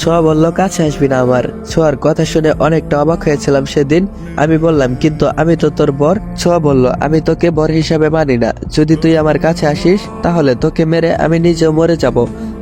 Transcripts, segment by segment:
ছোঁয়া বলল, কাছে আসবি না আমার। ছোঁয়ার কথা শুনে অনেকটা অবাক হয়েছিলাম সেদিন। আমি বললাম, কিন্তু আমি তো তোর বর। ছোঁয়া বলল, আমি তোকে বর হিসাবে মানি না। যদি তুই আমার কাছে আসিস তাহলে তোকে মেরে আমি নিজেও মরে যাব।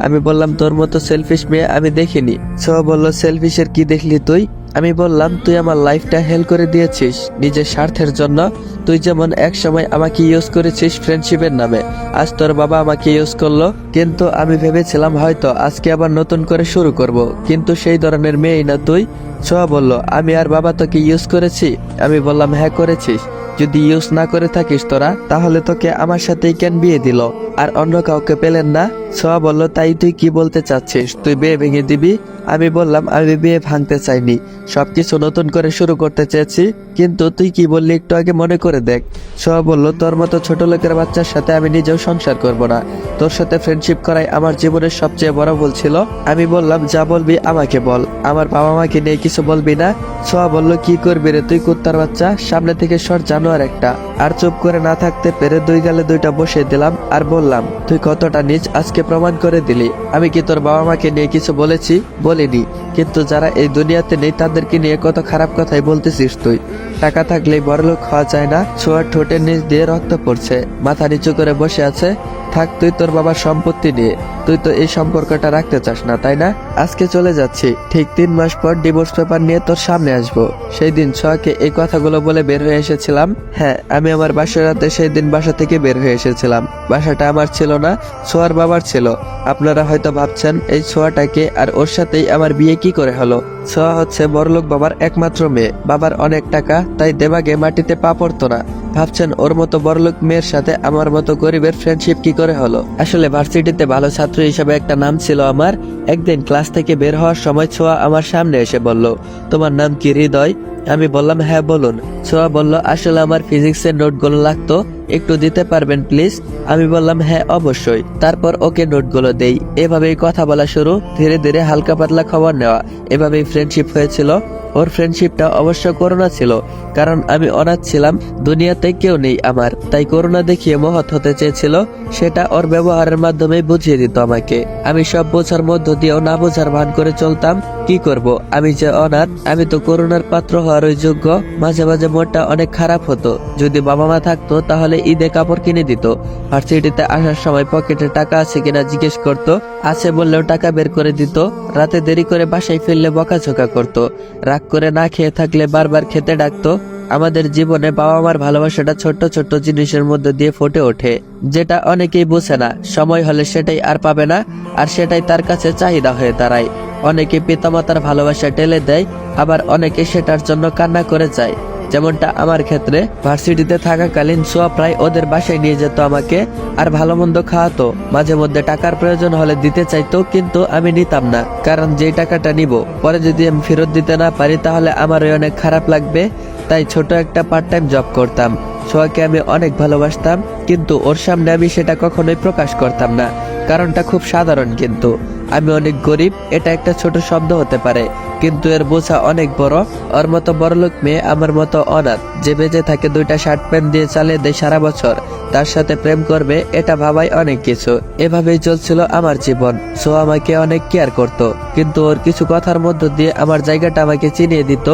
আমি বললাম, তোর মতো সেলফিশ মেয়ে আমি দেখিনি। ছোঁয়া বলল, সেলফিশের কি দেখলি তুই? আমি বললাম, তুই আমার লাইফটা হেল করে দিয়েছিস নিজের স্বার্থের জন্য। তুই যেমন এক সময় আমাকে ইউজ করেছিস ফ্রেন্ডশিপের নামে, আজ তোর বাবা আমাকে ইউজ করলো। কিন্তু আমি ভেবেছিলাম হয়তো আজকে আবার নতুন করে শুরু করব, কিন্তু সেই ধরনের মেয়েই না তুই। ছোঁয়া বলল, আমি আর বাবা তোকে ইউজ করেছি? আমি বললাম, হ্যাঁ করেছিস। যদি ইউজ না করে থাকিস তোরা, তাহলে তোকে আমার সাথেই কেন বিয়ে দিল, আর অন্য কাউকে পেলেন না? ছোঁয়া বলল, তাই তুই কি বলতে চাচ্ছিস? তুই বিয়ে ভেঙে দিবি? আমি বললাম, আমি বিয়ে ভাঙতে চাইনি, সবকিছু নতুন করে শুরু করতে চেয়েছি। কিন্তু তুই কি বললি একটু আগে মনে করে দেখ। ছোঁয়া বলল, তোর মতো ছোট লোকের বাচ্চার সাথে আমি নিজেও সংসার করব না। তোর সাথে ফ্রেন্ডশিপ করাই আমার জীবনের সবচেয়ে বড় ভুল ছিল। আমি বললাম, যা বলবি আমাকে বল, আমার বাবা মাকে নিয়ে কিছু বলবি না। ছোঁয়া বলল, কি করবি রে তুই কুত্তার বাচ্চা, সামনে থেকে সর জানোয়ার একটা। আর চুপ করে না থাকতে পেরে দুই গালে দুইটা বসিয়ে দিলাম আর বললাম, তুই কতটা নীচ আজকে প্রমাণ করে দিলি। আমি কি তোর বাবা মাকে নিয়ে কিছু বলেছি? বলিনি। কিন্তু যারা এই দুনিয়াতে নেই তাদেরকে নিয়ে কত খারাপ কথাই বলতেছিস তুই। টাকা থাকলেই বড়লোক হওয়া যায় না? ছোঁয়ার ঠোঁটের নিচ দিয়ে রক্ত পড়ছে, মাথা নিচু করে বসে আছে। থাক তুই তোর বাবার সম্পত্তি নিয়ে, তুই তো এই সম্পর্কটা রাখতে চাস না, তাই না? আজকে চলে যাচ্ছি, ঠিক 3 মাস পর ডিভোর্স পেপার নিয়ে তোর সামনে আসবো। সেই দিন ছোঁয়াকে এই কথাগুলো বলে বের হয়ে এসেছিলাম। হ্যাঁ, আমি আমার বাসর রাতে সেই দিন বাসা থেকে বের হয়ে এসেছিলাম। বাসাটা আমার ছিল না, ছোঁয়ার বাবার ছিল। আপনারা হয়তো ভাবছেন এই ছোঁয়াটাকে, আর ওর সাথেই আমার বিয়ে কি করে হলো। ছোঁয়া হচ্ছে বড়লোক বাবার একমাত্র মেয়ে, বাবার অনেক টাকা, তাই দেবাগে মাটিতে পা পড়তো না। ভাবছেন ওর মতো বড়লোক মেয়ের সাথে আমার মতো গরিবের ফ্রেন্ডশিপ কি করে হলো? আসলে ভার্সিটিতে ভালো ছাত্র হিসেবে একটা নাম ছিল আমার। একদিন ক্লাস থেকে বের হওয়ার সময় ছোঁয়া আমার সামনে এসে বলল, তোমার নাম কি হৃদয়? আমি বললাম, হ্যাঁ বলুন। ছোঁয়া বলল, আসলে আমার ফিজিক্সের নোটগুলো লাগতো, একটু দিতে পারবেন প্লিজ? আমি বললাম, হ্যাঁ অবশ্যই। তারপর ওকে নোটগুলো দেই। এভাবেই কথা বলা শুরু, ধীরে ধীরে হালকা পাতলা খবর নেওয়া, এভাবেই ফ্রেন্ডশিপ হয়েছিল। ওর ফ্রেন্ডশিপটা অবশ্য করোনা ছিল, কারণ আমি অনাথ ছিলাম, দুনিয়াতে কেউ নেই আমার, তাই করোনা দেখিয়ে মহৎ হতে চেয়েছিল। সেটা ওর ব্যবহারের মাধ্যমে বুঝিয়ে দিত আমাকে। আমি সব বোঝার মধ্য দিয়েও না বোঝার ভান করে চলতাম। কি করব, আমি যে অনাথ, আমি তো করোনার পাত্র হওয়ার যোগ্য। মাঝে মাঝে মনটা অনেক খারাপ হতো। যদি বাবা মা থাকতো তাহলে ঈদে কাপড় কিনে দিত। ভার্সিটিতে আসার সময় পকেটে টাকা আছে কিনা জিজ্ঞেস করতো, আছে বললেও টাকা বের করে দিত। রাতে দেরি করে বাসায় ফিরলে বকাঝকা করতো। রাগ করে না খেয়ে থাকলে বারবার খেতে ডাকতো। আমাদের জীবনে বাবা মার ভালোবাসাটা ছোট্ট ছোট্ট জিনিসের মধ্যে দিয়ে ফুটে ওঠে, যেটা অনেকেই বুঝে না। সময় হলে সেটাই আর পাবে না, আর সেটাই তার কাছে চাহিদা হয়ে দাঁড়ায়। অনেকে পিতামাতার ভালোবাসা টেলে দেয়, আবার অনেকে সেটার জন্য কান্না করে যায়। যেমনটা আমার ক্ষেত্রে, ভার্সিটিতে থাকাকালীন ছোঁয়া প্রায় ওদের বাসায় নিয়ে যেত আমাকে, আর ভালো মন্দ খাওয়াতো। মাঝে মধ্যে টাকার প্রয়োজন হলে দিতে চাইতো, কিন্তু আমি নিতাম না, কারণ যেই টাকাটা নিব পরে যদি আমি ফেরত দিতে না পারি তাহলে আমারও অনেক খারাপ লাগবে। তাই ছোট একটা পার্ট টাইম জব করতাম। ছোঁয়াকে আমি অনেক ভালোবাসতাম, কিন্তু ওর সামনে আমি সেটা কখনোই প্রকাশ করতাম না। কারণটা খুব সাধারণ, কিন্তু আমি অনেক গরিব। এটা একটা ছোট শব্দ হতে পারে, কিন্তু এর বোঝা অনেক বড়। ওর মতো বড়লোক মেয়ে আমার মতো অনাথ, যে বেঁচে থাকে 2টা শার্ট প্যান্ট দিয়ে চালিয়ে দেয় সারা বছর, তার সাথে প্রেম করবে, এটা ভাবাই অনেক কিছু। এভাবেই চলছিল আমার জীবন। ছোঁয়া আমাকে অনেক কেয়ার করত, কিন্তু ওর কিছু কথার মধ্য দিয়ে আমার জায়গাটা আমাকে চিনিয়ে দিত।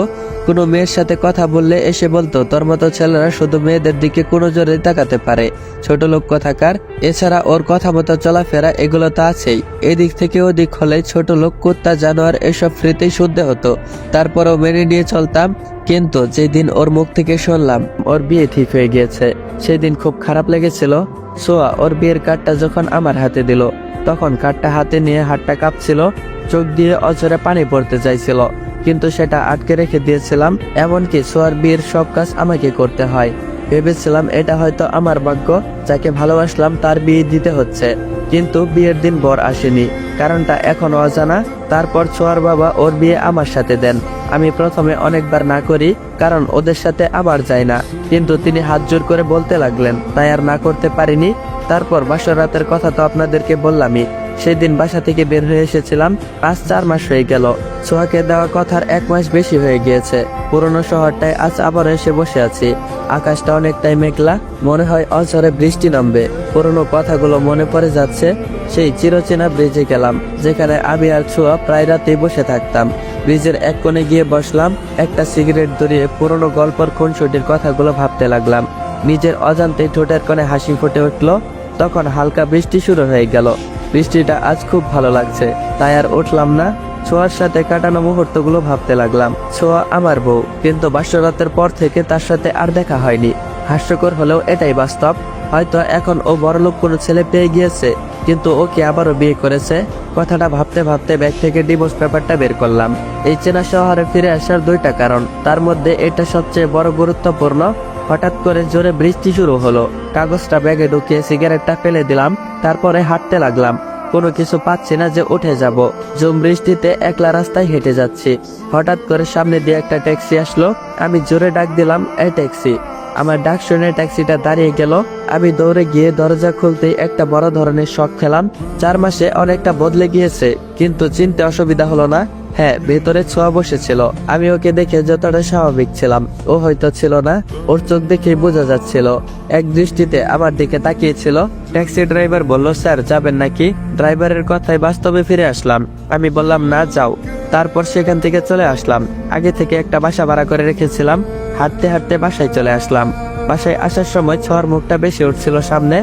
কোনো মেয়ের সাথে কথা বললে এসে বলতো, তোর মতো ছেলেরা শুধু মেয়েদের দিকে কোনো জোরে তাকাতে পারে, ছোট লোক কথাকার। এছাড়া ওর কথা মতো চলাফেরা এগুলো তো আছেই। এদিক থেকে ওদিক হলে ছোট লোক, কুত্তা, জানোয়ার এসব ফ্রিতেই শুনতে হতো। তারপরেও মেনে নিয়ে চলতাম। কিন্তু যেদিন ওর মুখ থেকে শুনলাম ওর বিয়ে ঠিক হয়ে গিয়েছে, সেদিন খুব খারাপ লেগেছিল। ছোঁয়া ওর বিয়ের কার্ডটা যখন আমার হাতে দিল, তখন কার্ডটা হাতে নিয়ে হাতটা কাঁপছিল, চোখ দিয়ে অঝরে পানি পড়তে চাইছিল, কিন্তু সেটা আটকে রেখে দিয়েছিলাম। এমনকি ছোঁয়ার বিয়ের সব কাজ আমাকে করতে হয়। ভেবেছিলাম এটা হয়তো আমার ভাগ্য, যাকে ভালোবাসলাম তার বিয়ে দিতে হচ্ছে। কিন্তু বিয়ের দিন বর আসেনি, কারণটা এখনো অজানা। তারপর ছোঁয়ার বাবা ওর বিয়ে আমার সাথে দেন। আমি প্রথমে অনেকবার না করি, কারণ ওদের সাথে আবার যায় না, কিন্তু তিনি হাত জোর করে বলতে লাগলেন, তাই আর না করতে পারিনি। তারপর বাসর রাতের কথা তো আপনাদেরকে বললামই। সেদিন বাসা থেকে বের হয়ে এসেছিলাম, আজ 4 মাস হয়ে গেল। সোহাকে দেওয়া কথার 1 মাস বেশি হয়ে গিয়েছে। পুরনো শহরটায় আজ আবার এসে বসে আছি। আকাশটা অনেকটাই মেঘলা, মনে হয় অঝরে বৃষ্টি নামবে। পুরনো কথাগুলো মনে পড়ে যাচ্ছে। সেই চিরচেনা ব্রিজে গেলাম, যেখানে আমি আর ছোঁয়া প্রায় রাতেই বসে থাকতাম। ব্রিজের এক কোণে গিয়ে বসলাম, একটা সিগারেট ধরিয়ে পুরনো গল্পের খুনসুটির কথাগুলো ভাবতে লাগলাম। নিজের অজান্তে ঠোঁটের কোণে হাসি ফুটে উঠলো। তখন হালকা বৃষ্টি শুরু হয়ে গেল। বৃষ্টিটা আজ খুব ভালো লাগছে, তাই আর উঠলাম না। ছোঁয়ার সাথে কাটানো মুহূর্তগুলো ভাবতে লাগলাম। ছোঁয়া আমার বউ, কিন্তু বাসরাতের পর থেকে তার সাথে আর দেখা হয়নি। হাস্যকর হলেও এটাই বাস্তব। হয়তো এখন ও বড়লোক কোনো ছেলে পেয়ে গিয়েছে, কিন্তু ও কি আবারও বিয়ে করেছে? কথাটা ভাবতে ভাবতে ব্যাগ থেকে ডিভোর্স পেপারটা বের করলাম। এই চেনা শহরে ফিরে আসার 2টা কারণ, তার মধ্যে এটা সবচেয়ে বড় গুরুত্বপূর্ণ। হঠাৎ করে জোরে বৃষ্টি শুরু হলো। কাগজটা ব্যাগে ঢুকিয়ে সিগারেটটা ফেলে দিলাম, তারপরে হাঁটতে লাগলাম। কোনো কিছু পাচ্ছি না যে উঠে যাব। ঝুম বৃষ্টিতে একলা রাস্তায় হেঁটে যাচ্ছি। হঠাৎ করে সামনে দিয়ে একটা ট্যাক্সি আসলো। আমি জোরে ডাক দিলাম, এই ট্যাক্সি। আমার ডাক শুনে ট্যাক্সিটা দাঁড়িয়ে গেল। আমি দৌড়ে গিয়ে দরজা খুলতেই একটা বড় ধরনের শক খেলাম। 4 মাসে অনেকটা বদলে গিয়েছে, কিন্তু চিনতে অসুবিধা হলো না। হ্যাঁ, ভেতরে ছোঁয়া বসেছিল। আমি ওকে দেখে যতটা স্বাভাবিক ছিলাম, ও হয়তো ছিল না। ওর চোখ দেখে বোঝা যাচ্ছিল। এক দৃষ্টিতে আমার দিকে তাকিয়েছিল। ট্যাক্সি ড্রাইভার বলল, স্যার যাবেন নাকি? ড্রাইভারের কথায় বাস্তবে ফিরে আসলাম। আমি বললাম, না, যাও। তারপর সেখান থেকে চলে আসলাম। আগে থেকে একটা বাসা ভাড়া করে রেখেছিলাম। হাঁটতে হাঁটতে বাসায় চলে আসলাম। বাসায় আসার সময় ছোঁয়ার মুখটা বেশি উঠছিল সামনে।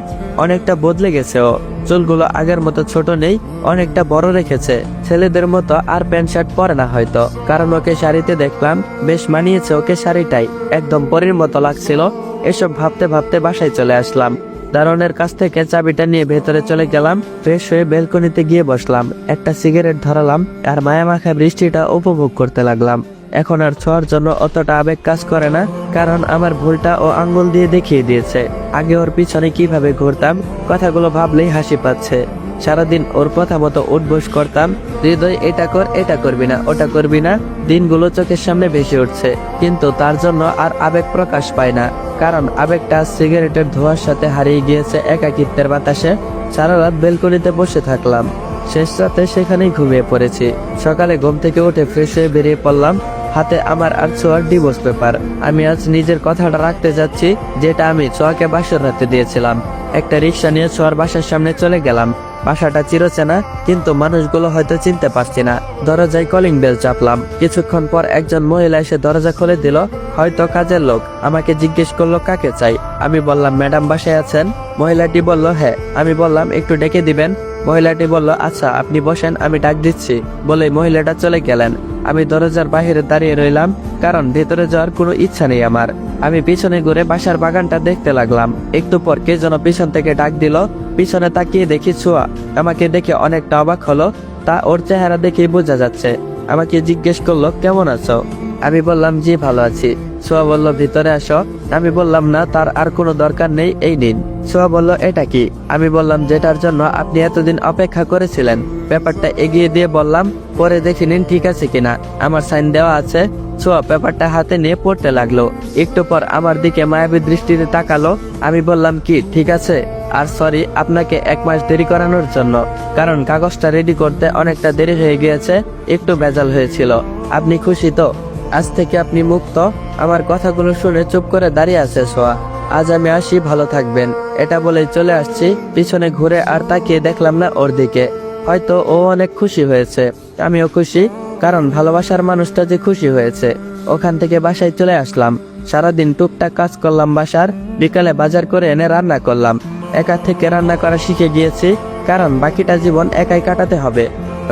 অনেকটা বদলে গেছে ও। চুলগুলো আগের মতো ছোট নেই, অনেকটা বড় রেখেছে। ছেলেদের মতো আর প্যান্ট শার্ট পরে না হয়তো, কারণ ওকে শাড়িতে দেখলাম। বেশ মানিয়েছে ওকে শাড়িটাই, একদম পরীর মতো লাগছিল। এসব ভাবতে ভাবতে বাসায় চলে আসলাম। দারোয়ানের কাছ থেকে চাবিটা নিয়ে ভেতরে চলে গেলাম। ফ্রেশ হয়ে বেলকনিতে গিয়ে বসলাম, একটা সিগারেট ধরালাম আর মায়ামাখা বৃষ্টিটা উপভোগ করতে লাগলাম। এখন আর ছোঁয়ার জন্য অতটা আবেগ কাজ করে না, কারণ আমার ভুলটা ও আঙ্গুল দিয়ে দেখিয়ে দিয়েছে। আগে ওর পিছনে কিভাবে ঘুরতাম, কথাগুলো ভাবলেই হাসি পাচ্ছে। সারাদিন ওর কথা মতো উঠবোস করতাম। হৃদয়, এটা কর, এটা করবি না, ওটা করবি না। দিনগুলো চোখের সামনে ভেসে উঠছে, কিন্তু তার জন্য আর আবেগ প্রকাশ পায় না, কারণ আবেগটা সিগারেটের ধোঁয়ার সাথে হারিয়ে গিয়েছে একাকিত্বের বাতাসে। সারা রাত বেলকনিতে বসে থাকলাম। শেষ রাতে সেখানেই ঘুমিয়ে পড়েছি। সকালে ঘুম থেকে উঠে ফ্রেশ হয়ে বেরিয়ে পড়লাম। হাতে আমার আর ছোঁয়ার ডিভোর্স পেপার। আমি আজ নিজের কথাটা রাখতে যাচ্ছি, যেটা আমি ছোঁয়াকে বাসর রাতে দিয়েছিলাম। একটা রিক্সা নিয়ে ছোঁয়ার বাসার সামনে চলে গেলাম। বাসাটা চিরচেনা, কিন্তু মানুষগুলো হয়তো চিনতে পারছি না। দরজায় কলিং বেল চাপলাম। কিছুক্ষণ পর একজন মহিলা এসে দরজা খুলে দিল, হয়তো কাজের লোক। আমাকে জিজ্ঞেস করলো কাকে চাই। আমি বললাম, ম্যাডাম বাসায় আছেন? মহিলাটি বলল, হ্যাঁ। আমি বললাম, একটু ডেকে দিবেন। মহিলাটি বলল, আচ্ছা আপনি বসেন, আমি ডাক দিচ্ছি। বলে মহিলাটা চলে গেলেন। আমি দরজার বাইরে দাঁড়িয়ে রইলাম, কারণ ভেতরে যাওয়ার কোনো ইচ্ছা নেই আমার। আমি পিছনে ঘুরে বাসার বাগানটা দেখতে লাগলাম। একটু পর কে যেন পিছন থেকে ডাক দিল। পিছনে তাকিয়ে দেখি ছোঁয়া। আমাকে দেখে অনেকটা অবাক হলো, তা ওর চেহারা দেখেই বোঝা যাচ্ছে। আমাকে জিজ্ঞেস করলো, কেমন আছো? আমি বললাম, জি ভালো আছি। ছোঁয়া বলল, ভিতরে আসো। আমি বললাম, না, তার আর কোনো দরকার নেই, এই নিন। ছোঁয়া বলল, এটা কি? আমি বললাম, যেটার জন্য আপনি এতদিন অপেক্ষা করেছিলেন। পেপারটা এগিয়ে দিয়ে বললাম, পরে দেখে নিন ঠিক আছে কিনা, আমার সাইন দেওয়া আছে। ছোঁয়া পেপারটা হাতে নিয়ে পড়তে লাগলো। একটু পর আমার দিকে মায়াবী দৃষ্টিতে তাকালো। আমি বললাম, কি ঠিক আছে? আর সরি আপনাকে 1 মাস দেরি করানোর জন্য, কারণ কাগজটা রেডি করতে অনেকটা দেরি হয়ে গিয়েছে, একটু ভেজাল হয়েছিল। আপনি খুশি তো? আজ থেকে আপনি মুক্ত। আমার কথাগুলো শুনে চুপ করে দাঁড়িয়ে আছে ছোঁয়া। আজ আমি আসি, ভালো থাকবেন। এটা বলেই চলে আসছি। পিছনে ঘুরে আর তাকিয়ে দেখলাম না ওর দিকে। হয়তো ও অনেক খুশি হয়েছে, আমিও খুশি, কারণ ভালোবাসার মানুষটা যে খুশি হয়েছে। ওখান থেকে বাসায় চলে আসলাম। সারাদিন টুকটাক কাজ করলাম বাসার। বিকালে বাজার করে এনে রান্না করলাম। একা থেকে রান্না করা শিখে গিয়েছি, কারণ বাকিটা জীবন একাই কাটাতে হবে।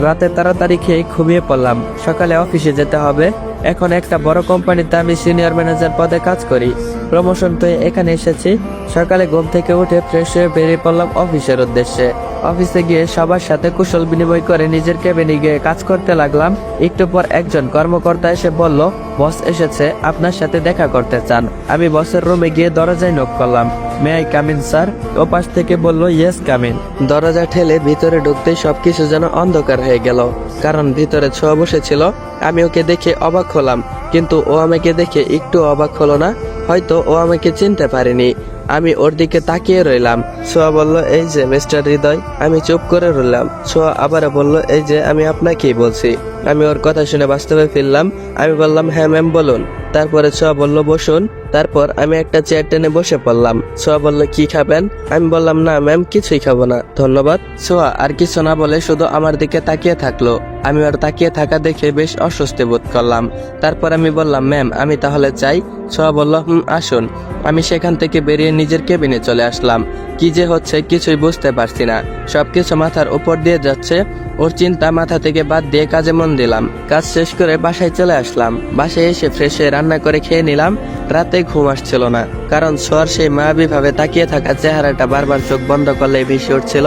রাতে তাড়াতাড়ি খেয়ে ঘুমিয়ে পড়লাম। সকালে অফিসে যেতে হবে। এখন একটা বড় কোম্পানিতে আমি সিনিয়র ম্যানেজার পদে কাজ করি। প্রমোশন পেয়ে এখানে এসেছি। সকালে ঘুম থেকে উঠে ফ্রেশ হয়ে বেরিয়ে পড়লাম অফিসের উদ্দেশ্যে। অফিসে গিয়ে সবার সাথে কুশল বিনিময় করে নিজের কেবিনে গিয়ে কাজ করতে লাগলাম। একটু পর একজন কর্মকর্তা এসে বলল, বস এসেছে, আপনার সাথে দেখা করতে চান। আমি বসের রুমে গিয়ে দরজায় নক করলাম। May I come in sir? ও পাশ থেকে বলল, ইয়েস কাম ইন। দরজা ঠেলে ভিতরে ঢুকতেই সবকিছু যেন অন্ধকার হয়ে গেল, কারণ ভিতরে ছোঁয়া বসেছিল। আমি ওকে দেখে অবাক হলাম, কিন্তু ও আমাকে দেখে একটু অবাক হলো না। হয়তো ও আমাকে চিনতে পারেনি। আমি ওর দিকে তাকিয়ে রইলাম। সোয়া বলল, এই যে মিস্টার হৃদয়। আমি চুপ করে রইলাম। সোয়া আবার বলল, এই যে আমি আপনাকেই বলছি। আমি ওর কথা শুনে বাস্তবে ফিরলাম। আমি বললাম, হ্যাঁ ম্যাম বলুন। তারপরে সোয়া বলল, বসুন। তারপর আমি একটা চেয়ার টেনে বসে পড়লাম। সোয়া বলল, কি খাবেন? আমি বললাম, না ম্যাম, কিছুই খাবো না, ধন্যবাদ। সোয়া আর কিছু না বলে শুধু আমার দিকে তাকিয়ে থাকলো। আমি ওর তাকিয়ে থাকা দেখে বেশ অস্বস্তি বোধ করলাম। তারপর আমি বললাম, ম্যাম আমি তাহলে চাই। সোয়া বলল, আসুন। আমি সেখান থেকে বেরিয়ে নিজের কেবিনে চলে আসলাম। কি যে হচ্ছে কিছুই বুঝতে পারছি না। সবকিছু মাথার উপর দিয়ে যাচ্ছে। ওর চিন্তা মাথা থেকে বাদ দিয়ে কাজে মন দিলাম। কাজ শেষ করে বাসায় চলে আসলাম। বাসায় এসে ফ্রেশ হয়ে রান্না করে খেয়ে নিলাম। রাতে ঘুম আসছিল না, কারণ সোয়ার সেই মায়াবী ভাবে তাকিয়ে থাকা চেহারাটা বারবার চোখ বন্ধ করলে ভেসে উঠছিল।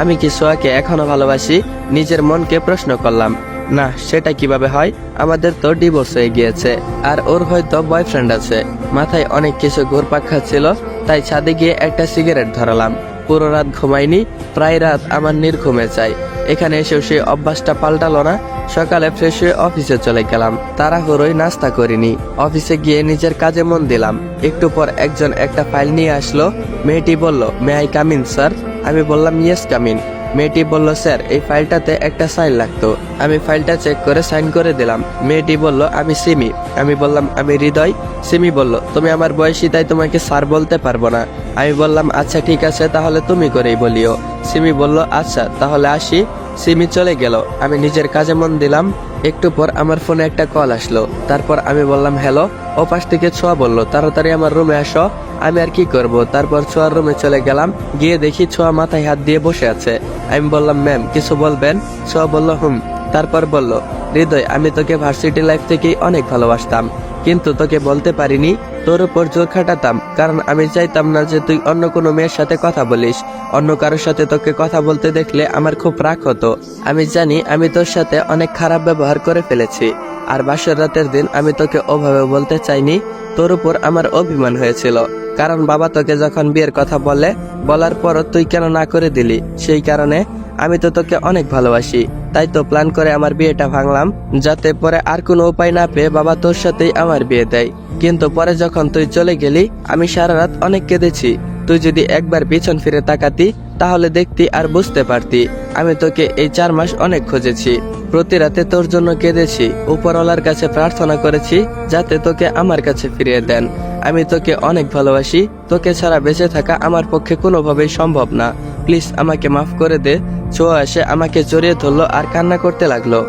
আমি কি সোয়াকে এখনো ভালোবাসি? নিজের মনকে প্রশ্ন করলাম। না, সেটা কিভাবে হয়? আমাদের তো ডিভোর্স হয়ে গিয়েছে, আর ওর হয়তো বয়ফ্রেন্ড আছে। মাথায় অনেক কিছু ঘুরপাক খাচ্ছিল, তাই ছাদে গিয়ে একটা সিগারেট ধরালাম। পুরো রাত ঘুমাইনি, প্রায় রাত আমার নির্ঘুমে চাই। এখানে এসেও সেই অভ্যাসটা পাল্টালো না। সকালে ফ্রেশ হয়ে অফিসে চলে গেলাম। তাড়াহুড়োই নাস্তা করিনি। অফিসে গিয়ে নিজের কাজে মন দিলাম। একটু পর একজন একটা ফাইল নিয়ে আসলো। মেয়েটি বলল, may I come in sir? আমি বললাম, ইয়েস কাম ইন। মেয়েটি বলল, স্যার এই ফাইলটাতে একটা সাইন লাগতো। আমি ফাইলটা চেক করে সাইন করে দিলাম। মেয়েটি বলল, আমি সিমি। আমি বললাম, আমি হৃদয়। সিমি বলল, তুমি আমার বয়সী, তাই তোমাকে স্যার বলতে পারবো না। আমি বললাম, আচ্ছা ঠিক আছে, তাহলে তুমি করেই বলিও। সিমি বলল, আচ্ছা তাহলে আসি। সিমি চলে গেল। আমি নিজের কাজে মন দিলাম। একটু পর আমার ফোনে একটা কল আসলো। তারপর আমি বললাম, হ্যালো। ও পাশ থেকে ছোঁয়া বলল, তাড়াতাড়ি আমার রুমে আসো। আমি আর কি করব, তারপর ছোঁয়ার রুমে চলে গেলাম। গিয়ে দেখি ছোঁয়া মাথায় হাত দিয়ে বসে আছে। আমি বললাম, ম্যাম কিছু বলবেন? ছোঁয়া বলল, তারপর বলল, হৃদয় আমি তোকে ভার্সিটি লাইফ থেকেই অনেক ভালোবাসতাম, কিন্তু তোকে বলতে পারিনি। তোর উপর জোর খাটাতাম, কারণ আমি চাইতাম না যে তুই অন্য কোনো মেয়ের সাথে কথা বলিস। অন্য কারোর সাথে তোকে কথা বলতে দেখলে আমার খুব রাগ হতো। আমি জানি আমি তোর সাথে অনেক খারাপ ব্যবহার করে ফেলেছি, আর বাসর রাতের দিন আমি তোকে ওভাবে বলতে চাইনি। তোর উপর আমার অভিমান হয়েছিল, কারণ বাবা তোকে যখন বিয়ের কথা বলার পরও তুই কেন না করে দিলি। সেই কারণে আমি তো তোকে অনেক ভালোবাসি, তাই তো প্ল্যান করে আমার বিয়েটা ভাঙলাম, যাতে পরে আর কোনো উপায় না পেয়ে বাবা তোর সাথেই আমার বিয়ে দেয়। কিন্তু পরে যখন তুই চলে গেলি, আমি সারা রাত অনেক কেঁদেছি। তুই যদি একবার পিছন ফিরে তাকাতি, তাহলে দেখতি আর বুঝতে পারতি। আমি তোকে এই 4 মাস অনেক খুঁজেছি। প্রতি রাতে তোর জন্য কেঁদেছি, উপরওয়ালার কাছে প্রার্থনা করেছি যাতে তোকে আমার কাছে ফিরিয়ে দেন। আমি তোকে অনেক ভালোবাসি। তোকে ছাড়া বেঁচে থাকা আমার পক্ষে কোনোভাবেই সম্ভব না। প্লিজ আমাকে মাফ করে দে। ছোঁয়া এসে আমাকে জড়িয়ে ধরলো আর কান্না করতে লাগলো।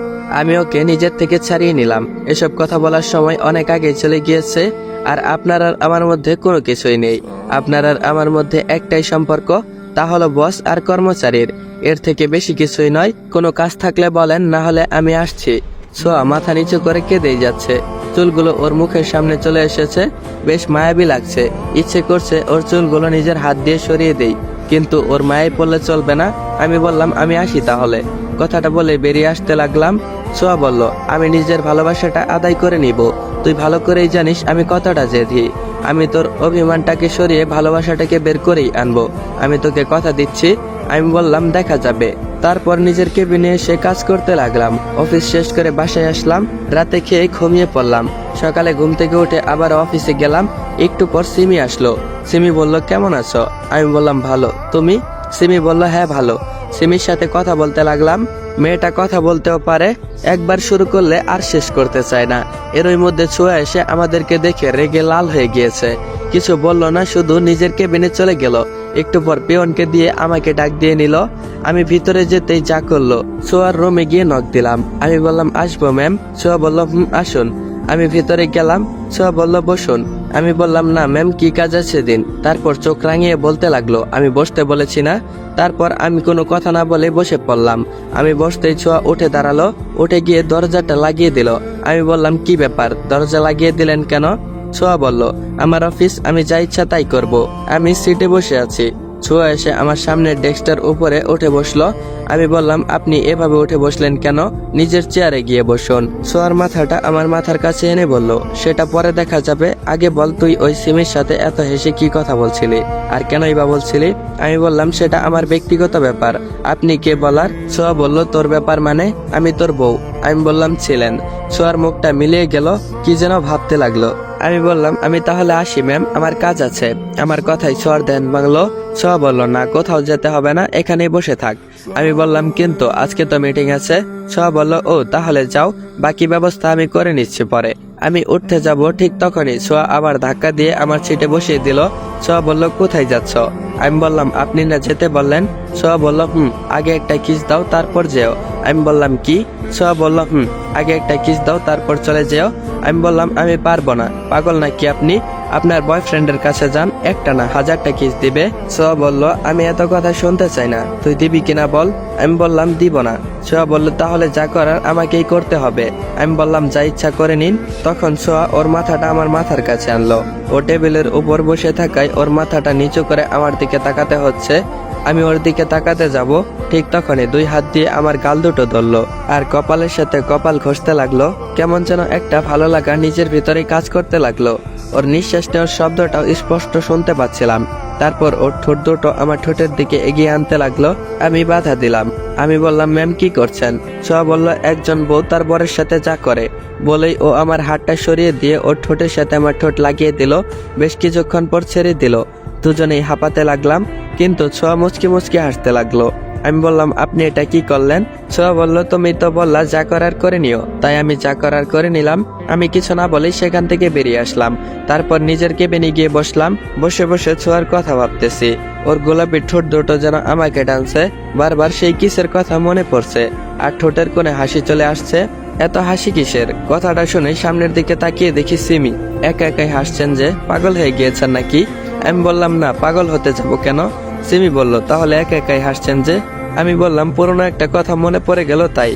আমি ওকে নিজের থেকে ছাড়িয়ে নিলাম। এসব কথা বলার সময় অনেক আগে চলে গিয়েছে, আর আপনার আর আমার মধ্যে কোনো কিছুই নেই। আপনার আর আমার মধ্যে একটাই সম্পর্ক, তা হলো বস আর কর্মচারীর। এর থেকে বেশি কিছুই নয়। কোনো কাজ থাকলে বলেন, না হলে আমি আসছি। ছোঁয়া মাথা নিচু করে কেঁদেই যাচ্ছে। চুলগুলো ওর মুখের সামনে চলে এসেছে। বেশ মায়াবী লাগছে। ইচ্ছে করছে ওর চুলগুলো নিজের হাত দিয়ে সরিয়ে দেই, কিন্তু ওর মায়ায় পড়লে চলবে না। আমি বললাম, আমি আসি তাহলে। কথাটা বলে বেরিয়ে আসতে লাগলাম। ছোঁয়া বলল, আমি নিজের ভালোবাসাটা আদায় করে নিব। তুই ভালো করেই জানিস আমি কতটা জেদি। আমি তোর অভিমানটাকে সরিয়ে ভালোবাসাটাকে বের করেই আনবো। আমি তোকে কথা দিচ্ছি। আমি বললাম, দেখা যাবে। তারপর নিজের কেবিনে এসে কাজ করতে লাগলাম। অফিস শেষ করে বাসায় আসলাম। রাতে খেয়ে ঘুমিয়ে পড়লাম। সকালে ঘুম থেকে উঠে আবার অফিসে গেলাম। একটু পর সিমি আসলো। সিমি বলল, কেমন আছো? আমি বললাম, ভালো। তুমি? সিমি বলল, হ্যাঁ ভালো। সিমির সাথে কথা বলতে লাগলাম। মেয়েটা কথা বলতেও পারে, একবার শুরু করলে আর শেষ করতে চায় না। এরই মধ্যে ছোঁয়া এসে আমাদেরকে দেখে রেগে লাল হয়ে গিয়েছে। কিছু বলল না, শুধু নিজের কেবিনে চলে গেল। একটু পর পিয়নকে দিয়ে আমাকে ডাক দিয়ে নিল। আমি ভিতরে যেতেই যা করলো। ছোঁয়ার রুমে গিয়ে নক দিলাম। আমি বললাম, আসবো ম্যাম? ছোঁয়া বলল, আসুন। আমি ভিতরে গেলাম। ছোঁয়া বলল, বসুন। আমি বললাম, না ম্যাম, কি কাজ আছে দিন। তারপর চোখ রাঙিয়ে বলতে লাগলো, আমি বসতে বলেছি না। তারপর আমি কোনো কথা না বলে বসে পড়লাম। আমি বসতেই ছোঁয়া উঠে দাঁড়ালো। উঠে গিয়ে দরজাটা লাগিয়ে দিল। আমি বললাম, কি ব্যাপার, দরজা লাগিয়ে দিলেন কেন? ছোঁয়া বলল, আমার অফিস, আমি যা ইচ্ছা তাই করব। আমি সিটে বসে আছি। ছোঁয়া এসে আমার সামনের ডেস্কটার উপরে উঠে বসলো। আমি বললাম, আপনি এভাবে উঠে বসলেন কেন? নিজের চেয়ারে গিয়ে বসুন। ছোঁয়ার মাথাটা আমার মাথার কাছে এনে বলল, সেটা পরে দেখা যাবে। আগে বল, তুই ওই সিমির সাথে এত হেসে কি কথা বলছিলি, আর কেনই বা বলছিলি? আমি বললাম, সেটা আমার ব্যক্তিগত ব্যাপার, আপনি কে বলার? ছোঁয়া বলল, তোর ব্যাপার মানে? আমি তোর বউ। আমি বললাম, ছিলেন। ছোঁয়ার মুখটা মিলিয়ে গেল, কি যেন ভাবতে লাগলো। আমি বললাম আমি তাহলে আসি ম্যাম, আমার কাজ আছে। আমার কথাই ছোঁয়ার ধ্যান ভাঙলো। ছোঁয়া বলল না, কোথাও যেতে হবে না, এখানেই বসে থাক। আমি বললাম কিন্তু আজকে তো মিটিং আছে। ছোঁয়া বলল ও তাহলে যাও, বাকি ব্যবস্থা আমি করে নিচ্ছি পরে। আমি উঠতে যাব ঠিক তখনই ছোঁয়া আবার ধাক্কা দিয়ে আমার সিটে বসিয়ে দিল। ছোঁয়া বলল কোথায় যাচ্ছ? আমি বললাম আপনি না যেতে বললেন। ছোঁয়া বলল আগে একটা কিস দাও তারপর যেও। আমি বললাম কি? ছোঁয়া বলল আগে একটা কিস দাও তারপর চলে যেও। আমি বললাম আমি পারবো না, পাগল নাকি আপনি? আপনার বয়ফ্রেন্ডের কাছে যান, একটা না 1000টা কিস দিবে। ছোঁয়া বলল আমি এত কথা শুনতে চাই না, তুই দিবি কিনা বল। আমি বললাম দিব না। ছোঁয়া বলল তাহলে যা করার আমাকেই করতে হবে। আমি বললাম যা ইচ্ছা করে নিন। তখন ছোঁয়া ওর মাথাটা আমার মাথার কাছে আনলো। ও টেবিলের উপর বসে থাকায় ওর মাথাটা নিচু করে আমার দিকে তাকাতে হচ্ছে। আমি ওর দিকে তাকাতে যাব, ঠিক তখনই 2 হাত দিয়ে আমার গাল দুটো ধরলো আর কপালের সাথে কপাল ঘষতে লাগলো। কেমন যেন একটা ভালো লাগা নিজের ভিতরে কাজ করতে লাগলো। ওর নিঃশ্বাস নেওয়ার শব্দটাও স্পষ্ট শুনতে পাচ্ছিলাম। তারপর ওর ঠোঁট দুটো আমার ঠোঁটের দিকে এগিয়ে আনতে লাগলো। আমি বাধা দিলাম। আমি বললাম ম্যাম কি করছেন? ছোঁয়া বলল একজন বউ তার বরের সাথে যা করে, বলেই ও আমার হাতটা সরিয়ে দিয়ে ওর ঠোঁটের সাথে আমার ঠোঁট লাগিয়ে দিল। বেশ কিছুক্ষণ পর ছেড়ে দিল। দুজনেই হাঁপাতে লাগলাম, কিন্তু ছোঁয়া মুচকি মুচকি হাসতে লাগলো। আমি বললাম আপনি এটা কি করলেন? ছোঁয়া বলল তুমি তো বললা যা করার করে নিও, তাই আমি যা করার করে নিলাম। আমি কিছু না বলেই সেখান থেকে বেরিয়ে আসলাম। তারপর নিজের কেবিনে গিয়ে বসলাম। বসে বসে ছোঁয়ার কথা ভাবতেছি। ওর গোলাপি ঠোঁট দুটো যেন আমাকে টানছে। বারবার সেই কিসের কথা মনে পড়ছে, আর ঠোঁটের কোণে হাসি চলে আসছে। এত হাসি কিসের? কথাটা শুনে সামনের দিকে তাকিয়ে দেখি সিমি একা একাই হাসছেন। যে পাগল হয়ে গিয়েছেন নাকি? আমি বললাম না, পাগল হতে যাব কেন? সিমি বলল তাহলে একা একাই হাসছেন যে? আমি বললাম পুরনো একটা কথা মনে পড়ে গেল তাই।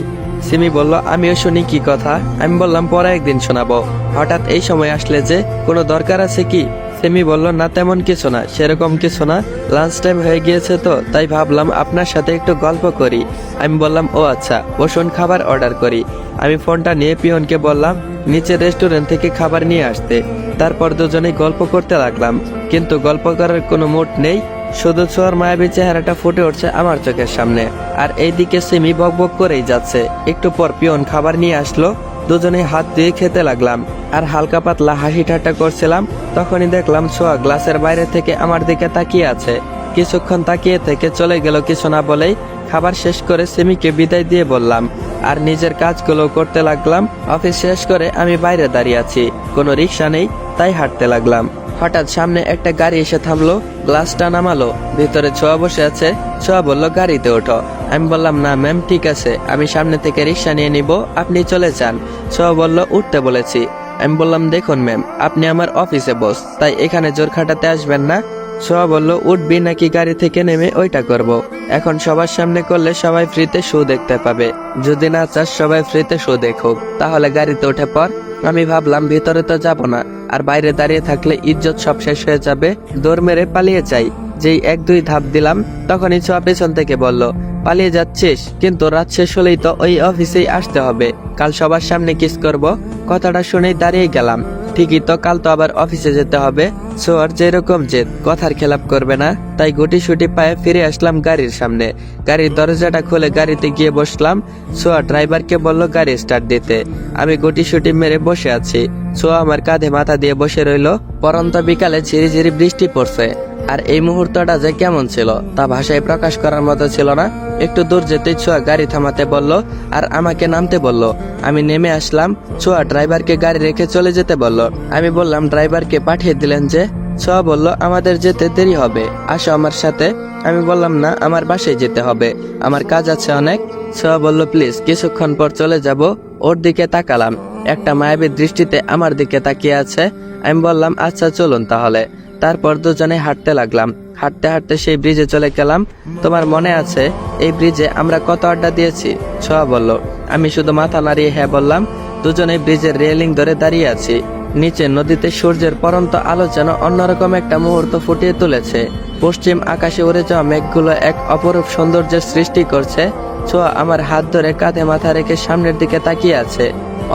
সিমি বলল আমিও শুনি কি কথা? আমি বললাম পরে একদিন শোনাবো। হঠাৎ এই সময় আসলে যে, কোনো দরকার আছে কি? সিমি বলল না তেমন কিছু না, সেরকম কিছু না, লাঞ্চ টাইম হয়ে গিয়েছে তো তাই ভাবলাম আপনার সাথে একটু গল্প করি। আমি বললাম ও আচ্ছা, বসুন খাবার অর্ডার করি। আমি ফোনটা নিয়ে পিয়নকে বললাম নিচের রেস্টুরেন্ট থেকে খাবার নিয়ে আসতে। তারপর দুজনেই গল্প করতে লাগলাম, কিন্তু গল্প করার কোনো মুড নেই। শুধু ছোঁয়ার মায়াবী চেহারাটা ফুটে উঠছে আমার চোখের সামনে, আর এইদিকে সিমি বকবক করেই যাচ্ছে। একটু পর পিয়ন খাবার নিয়ে আসলো। দুজনেই হাত দিয়ে খেতে লাগলাম আর হালকা পাতলা হাসি ঠাট্টা করছিলাম। তখনই দেখলাম ছোঁয়া গ্লাসের বাইরে থেকে আমার দিকে তাকিয়ে আছে। কিছুক্ষণ তাকিয়ে থেকে চলে গেল কিছু না বলেই। খাবার শেষ করে সিমিকে বিদায় দিয়ে বললাম আর নিজের কাজগুলো করতে লাগলাম। অফিস শেষ করে আমি বাইরে দাঁড়িয়ে আছি, কোনো রিক্সা নেই, তাই হাঁটতে লাগলাম। হঠাৎ সামনে একটা গাড়ি এসে থামলো, গ্লাসটা নামালো। ভিতরে ছোঁয়া বসে আছে। ছোঁয়া বলল গাড়িতে ওঠো। আমি বললাম না ম্যাম ঠিক আছে, আমি সামনে থেকে রিক্সা নিয়ে নিব, আপনি চলে যান। ছোঁয়া বলল উঠতে বলেছি। আমি বললাম দেখুন ম্যাম, আপনি আমার অফিসে বস, তাই এখানে জোর খাটাতে আসবেন না। ছোঁয়া বলল উঠবি নাকি গাড়ি থেকে নেমে ওইটা করব। এখন সবার সামনে করলে সবাই ফ্রিতে শো দেখতে পাবে, যদি না চাস সবাই ফ্রিতে শো দেখুক, তাহলে গাড়িতে উঠে পর। আমি ভাবলাম ভিতরে তো যাব না, আর বাইরে দাঁড়িয়ে থাকলে ইজ্জত সব শেষ হয়ে যাবে, দৌড় মেরে পালিয়ে যাই। যেই 1-2 ধাপ দিলাম, তখনই ছোঁয়া পেছন থেকে বলল পালিয়ে যাচ্ছিস? কিন্তু রাত শেষ হলেই তো ওই অফিসেই আসতে হবে, কাল সবার সামনে কিস করব। কথাটা শুনেই দাঁড়িয়ে গেলাম। ঠিকই তো, কাল তো আবার অফিসে যেতে হবে। ছোঁয়ার যেরকম জেদ, কথার খেলাপ করবে না, তাই গুটি সুটি পায়ে ফিরে আসলাম গাড়ির সামনে। গাড়ির দরজাটা খুলে গাড়িতে গিয়ে বসলাম। ছোঁয়া ড্রাইভারকে বলল গাড়ি স্টার্ট দিতে। আমি গুটি সুটি মেরে বসে আছি। ছোঁয়া আমার কাঁধে মাথা দিয়ে বসে রইল। পরন্ত বিকালে ঝিরি ঝিরি বৃষ্টি পড়ছে, আর এই মুহূর্তটা যে কেমন ছিল তা ভাষায় প্রকাশ করার মতো ছিল না। একটু দূর যেতেই ছোঁয়া গাড়ি থামাতে বলল আর আমাকে নামতে বলল। আমি নেমে আসলাম। ছোঁয়া ড্রাইভারকে গাড়ি রেখে চলে যেতে বলল। আমি বললাম ড্রাইভারকে পাঠিয়ে দিলেন যে? ছোঁয়া বলল আমাদের যেতে দেরি হবে, আসো আমার সাথে। আমি বললাম না, আমার বাসায় যেতে হবে, আমার কাজ আছে অনেক। ছোঁয়া বলল প্লিজ, কিছুক্ষণ পর চলে যাব। ওর দিকে তাকালাম, একটা মায়াবী দৃষ্টিতে আমার দিকে তাকিয়ে আছে। আমি বললাম আচ্ছা চলুন তাহলে। তারপর দুজনে হাঁটতে লাগলাম। হাঁটতে হাঁটতে সেই ব্রিজে চলে গেলাম। তোমার মনে আছে এই ব্রিজে আমরা কত আড্ডা দিয়েছি? ছোঁয়া বলল। আমি শুধু মাথা নাড়িয়ে হ্যাঁ বললাম। দুজনে ব্রিজের রেলিং ধরে দাঁড়িয়ে আছি। নিচে নদীতে সূর্যের পরন্ত আলো যেন অন্যরকম একটা মুহূর্ত ফুটিয়ে তুলেছে। পশ্চিম আকাশে উড়ে যাওয়া মেঘগুলো এক অপরূপ সৌন্দর্যের সৃষ্টি করছে। ছোঁয়া আমার হাত ধরে কাঁধে মাথা রেখে সামনের দিকে তাকিয়ে আছে।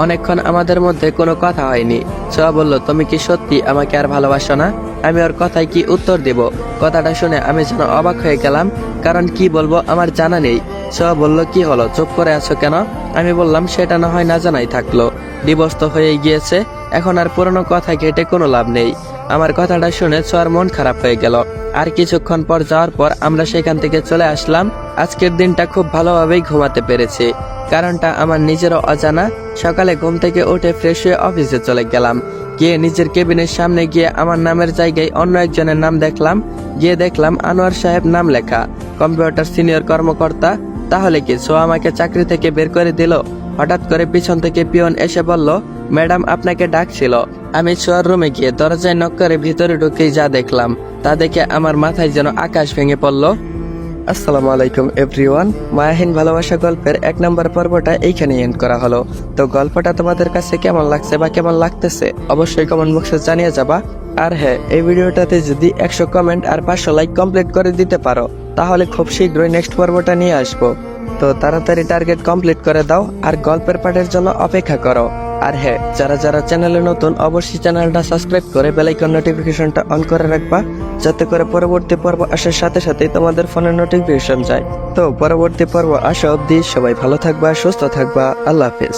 অনেকক্ষণ আমাদের মধ্যে কোনো কথা হয়নি। ছোঁয়া বলল তুমি কি সত্যি আমাকে আর ভালোবাসো না? আমি ওর কথায় কি উত্তর দেব? কথাটা শুনে আমি যেন অবাক হয়ে গেলাম, কারণ কি বলবো আমার জানা নেই। সোয়া বলল, কি হলো, চুপ করে আছো কেন? আমি বললাম, সেটা না হয় না জানাই থাকলো, ডিভোর্স তো হয়ে গিয়েছে, এখন আর পুরনো কথা ঘেটে কোনো লাভ নেই। আমার কথাটা শুনে সোয়ার মন খারাপ হয়ে গেল। আর কিছুক্ষণ পর যাওয়ার পর আমরা সেখান থেকে চলে আসলাম। আজকের দিনটা খুব ভালোভাবেই ঘুমাতে পেরেছি, কারণটা আমার নিজেরও অজানা। সকালে ঘুম থেকে উঠে ফ্রেশ হয়ে অফিসে চলে গেলাম। গিয়ে নিজের কেবিনের সামনে গিয়ে আমার নামের জায়গায় অন্য একজনের নাম দেখলাম। গিয়ে দেখলাম আনোয়ার সাহেব নাম লেখা, কম্পিউটার সিনিয়র কর্মকর্তা। তাহলে কি সোয়া আমাকে চাকরি থেকে বের করে দিল? হঠাৎ করে পিছন থেকে পিয়ন এসে বলল, ম্যাডাম আপনাকে ডাকছিল। আমি সোয়ার রুমে গিয়ে দরজায় নক করে ভিতরে ঢুকেই যা দেখলাম তা দেখে আমার মাথায় যেন আকাশ ভেঙে পড়ল। আসসালামু আলাইকুম এভরিওয়ান। মায়াহীন ভালোবাসা গল্পের 1 নম্বর পর্বটা এইখানেই এন্ড করা হলো। তো গল্পটা তোমাদের কাছে কেমন লাগছে বা কেমন লাগতেছে অবশ্যই কমেন্ট বক্সে জানিয়ে যাবা। আর হ্যাঁ, এই ভিডিওটাতে যদি 100 কমেন্ট আর 500 লাইক কমপ্লিট করে দিতে পারো তাহলে খুব শীঘ্রই নেক্সট পর্বটা নিয়ে আসবো। তো তাড়াতাড়ি টার্গেট কমপ্লিট করে দাও আর গল্পের পাঠের জন্য অপেক্ষা করো। আর হ্যাঁ, যারা যারা চ্যানেলে নতুন অবশ্যই চ্যানেলটা সাবস্ক্রাইব করে বেল আইকন নোটিফিকেশনটা অন করে রাখবা, যাতে করে পরবর্তী পর্ব আসার সাথে সাথেই তোমাদের ফোনে নোটিফিকেশন যায়। তো পরবর্তী পর্ব আসা অবধি সবাই ভালো থাকবা, সুস্থ থাকবা। আল্লাহ হাফেজ।